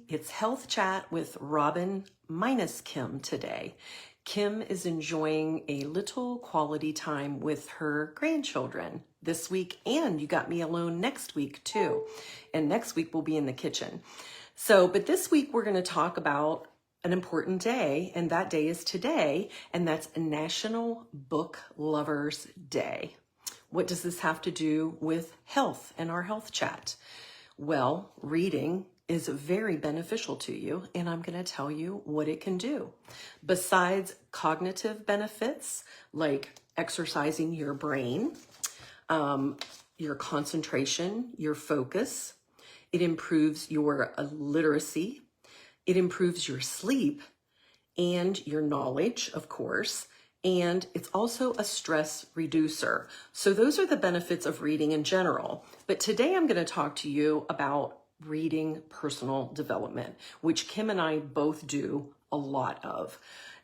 It's Health Chat with Robin minus Kim today. Kim is enjoying a little quality time with her grandchildren this week, and you got me alone next week too. And next week we'll be in the kitchen. But this week we're going to talk about an important day, and that day is today, and that's National Book Lovers Day. What does this have to do with health and our health chat? Well, reading is very beneficial to you, and I'm going to tell you what it can do. Besides cognitive benefits like exercising your brain, your concentration, your focus, it improves your literacy, it improves your sleep and your knowledge, of course, and it's also a stress reducer. So those are the benefits of reading in general. But today I'm going to talk to you about reading personal development, which Kim and I both do a lot of.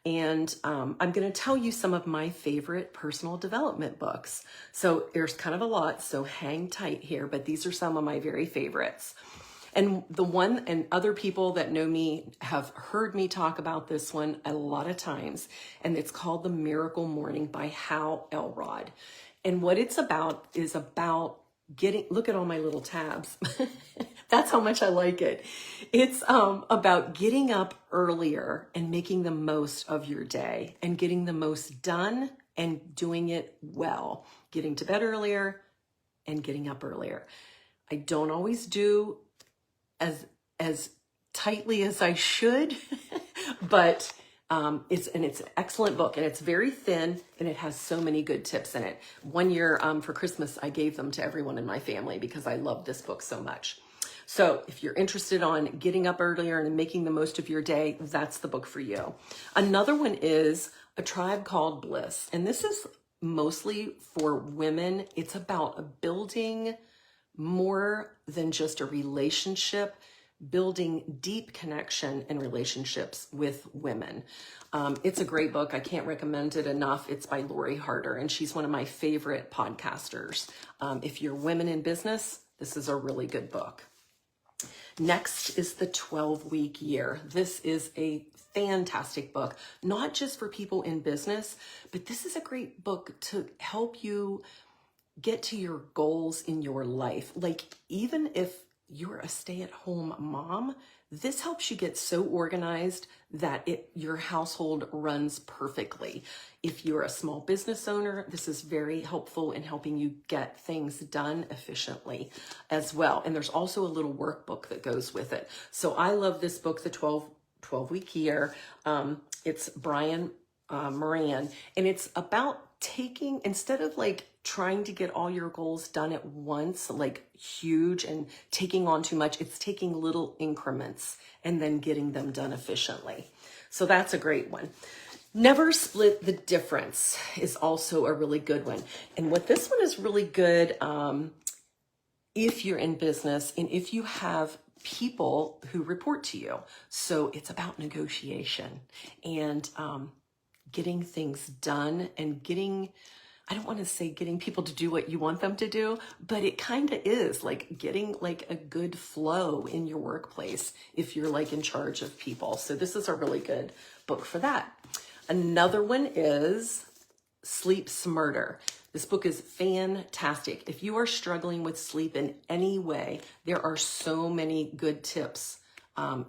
And I'm going to tell you some of my favorite personal development books. So there's kind of a lot, so hang tight here, but these are some of my very favorites. And the one, and other people that know me have heard me talk about this one a lot of times, and it's called The Miracle Morning by Hal Elrod. And what it's about is about look at all my little tabs. That's how much I like it. It's about getting up earlier and making the most of your day and getting the most done and doing it well. Getting to bed earlier and getting up earlier. I don't always do as tightly as I should, but it's an excellent book, and it's very thin, and it has so many good tips in it. One year for Christmas, I gave them to everyone in my family because I love this book so much. So if you're interested on getting up earlier and making the most of your day, that's the book for you. Another one is A Tribe Called Bliss, and this is mostly for women. It's about building more than just a relationship, building deep connection and relationships with women. It's a great book. I can't recommend it enough. It's by Lori Harder, and she's one of my favorite podcasters. If you're women in business, this is a really good book. Next is The 12-Week Year. This is a fantastic book, not just for people in business, but this is a great book to help you get to your goals in your life. Like, even if you're a stay-at-home mom, this helps you get so organized that your household runs perfectly. If you're a small business owner, this is very helpful in helping you get things done efficiently as well. And there's also a little workbook that goes with it. So I love this book, The 12-Week Year. It's Brian Moran, and it's about instead of like trying to get all your goals done at once, like huge and taking on too much, it's taking little increments and then getting them done efficiently. So that's a great one. Never Split the Difference is also a really good one. And what this one is really good, if you're in business and if you have people who report to you. So it's about negotiation and getting things done and I don't want to say getting people to do what you want them to do, but it kind of is like getting like a good flow in your workplace if you're like in charge of people. So this is a really good book for that. Another one is Sleep Smarter. This book is fantastic. If you are struggling with sleep in any way, there are so many good tips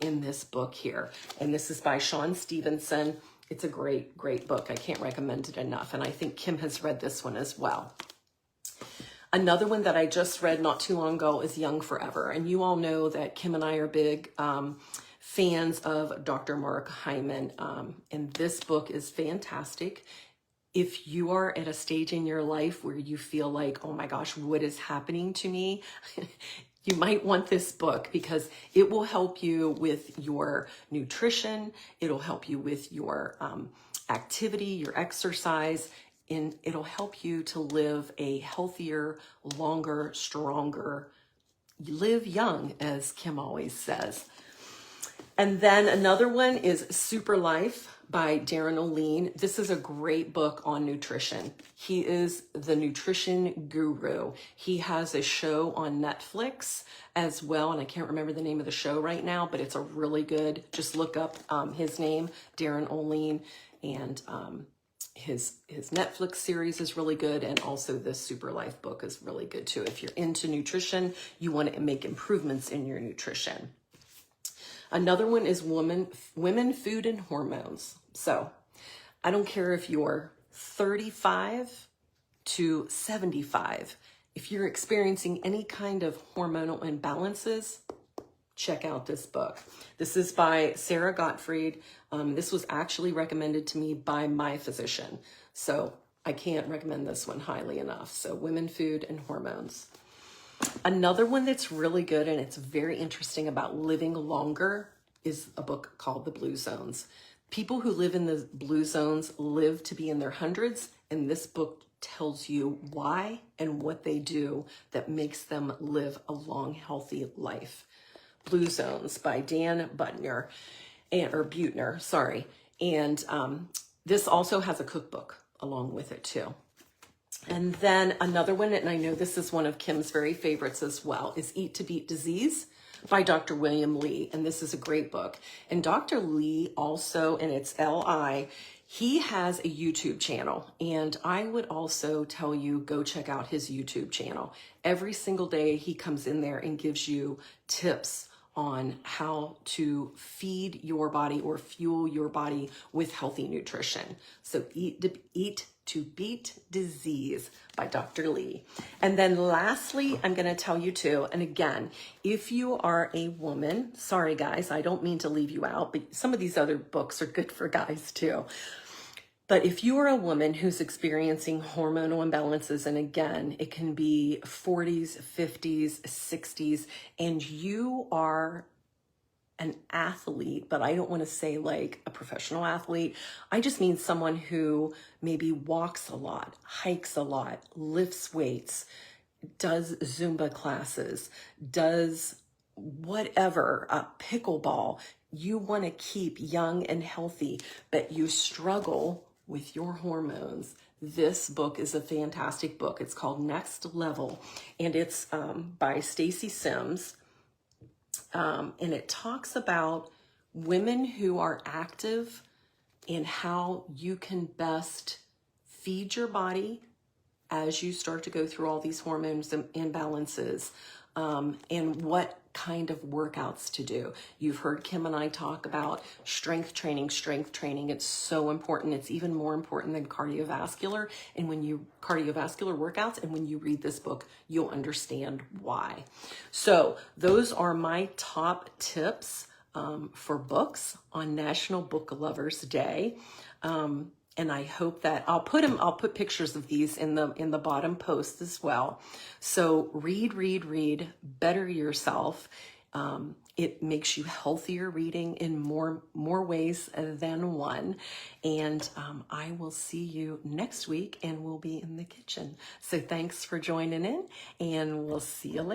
in this book here. And this is by Sean Stevenson. It's a great, great book. I can't recommend it enough. And I think Kim has read this one as well. Another one that I just read not too long ago is Young Forever. And you all know that Kim and I are big fans of Dr. Mark Hyman. And this book is fantastic. If you are at a stage in your life where you feel like, oh my gosh, what is happening to me? You might want this book because it will help you with your nutrition. It'll help you with your activity, your exercise, and it'll help you to live a healthier, longer, stronger, live young, as Kim always says. And then another one is Super Life by Darren O'Leen. This is a great book on nutrition. He is the nutrition guru. He has a show on Netflix as well, and I can't remember the name of the show right now, but it's a really good, just look up his name, Darren O'Leen, and his Netflix series is really good, and also this Super Life book is really good too. If you're into nutrition, you want to make improvements in your nutrition. Another one is Women, Food, and Hormones. So I don't care if you're 35 to 75. If you're experiencing any kind of hormonal imbalances, check out this book. This is by Sarah Gottfried. This was actually recommended to me by my physician. So I can't recommend this one highly enough. So Women, Food, and Hormones. Another one that's really good and it's very interesting about living longer is a book called The Blue Zones. People who live in the blue zones live to be in their hundreds, and this book tells you why and what they do that makes them live a long, healthy life. Blue Zones by Dan Buettner, And this also has a cookbook along with it too. And then another one, and I know this is one of Kim's very favorites as well, is Eat to Beat Disease by Dr. William Li. And this is a great book. And Dr. Li also, and it's L-I, he has a YouTube channel. And I would also tell you, go check out his YouTube channel. Every single day he comes in there and gives you tips on how to feed your body or fuel your body with healthy nutrition. So Eat to Beat Disease by Dr. Li. And then lastly, I'm going to tell you too, and again, if you are a woman, sorry guys, I don't mean to leave you out, but some of these other books are good for guys too. But if you are a woman who's experiencing hormonal imbalances, and again, it can be 40s, 50s, 60s, and you are an athlete, but I don't want to say like a professional athlete. I just mean someone who maybe walks a lot, hikes a lot, lifts weights, does Zumba classes, does whatever, pickleball. You want to keep young and healthy, but you struggle with your hormones. This book is a fantastic book. It's called Next Level, and it's by Stacy Sims. And it talks about women who are active and how you can best feed your body as you start to go through all these hormones and imbalances, and what kind of workouts to do. You've heard Kim and I talk about strength training. It's so important. It's even more important than cardiovascular. And when you cardiovascular workouts, and when you read this book, you'll understand why. So those are my top tips for books on National Book Lovers Day. And I hope that I'll put pictures of these in the bottom post as well. So read, better yourself. It makes you healthier reading in more ways than one. And I will see you next week, and we'll be in the kitchen. So thanks for joining in, and we'll see you later.